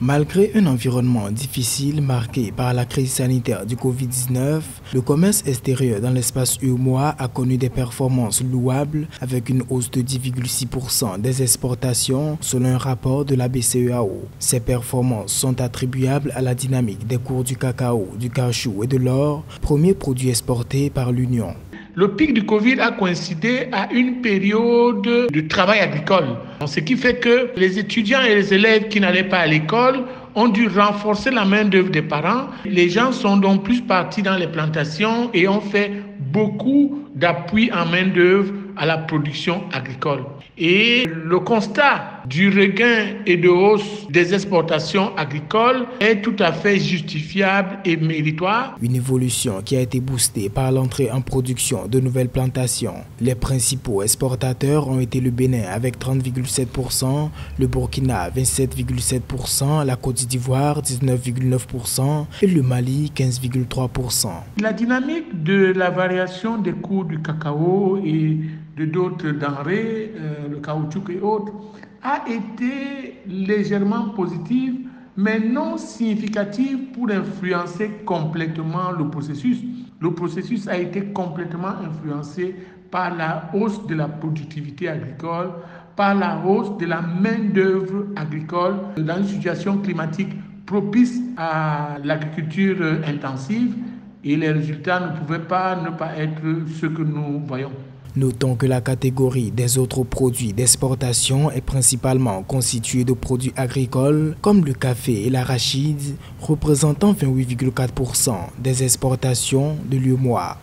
Malgré un environnement difficile marqué par la crise sanitaire du Covid-19, le commerce extérieur dans l'espace UEMOA a connu des performances louables avec une hausse de 10,6% des exportations selon un rapport de la BCEAO. Ces performances sont attribuables à la dynamique des cours du cacao, du cachou et de l'or, premiers produits exportés par l'Union. Le pic du Covid a coïncidé à une période de travail agricole. Ce qui fait que les étudiants et les élèves qui n'allaient pas à l'école ont dû renforcer la main-d'œuvre des parents. Les gens sont donc plus partis dans les plantations et ont fait beaucoup d'appui en main-d'œuvre à la production agricole. Et le constat du regain et de hausse des exportations agricoles est tout à fait justifiable et méritoire. Une évolution qui a été boostée par l'entrée en production de nouvelles plantations. Les principaux exportateurs ont été le Bénin avec 30,7%, le Burkina 27,7%, la Côte d'Ivoire 19,9% et le Mali 15,3%. La dynamique de la variation des cours du cacao et de d'autres denrées, le caoutchouc et autres, a été légèrement positive, mais non significative pour influencer complètement le processus. Le processus a été complètement influencé par la hausse de la productivité agricole, par la hausse de la main-d'œuvre agricole dans une situation climatique propice à l'agriculture intensive, et les résultats ne pouvaient pas ne pas être ceux que nous voyons. Notons que la catégorie des autres produits d'exportation est principalement constituée de produits agricoles comme le café et l'arachide, représentant 28,4% des exportations de l'UEMOA.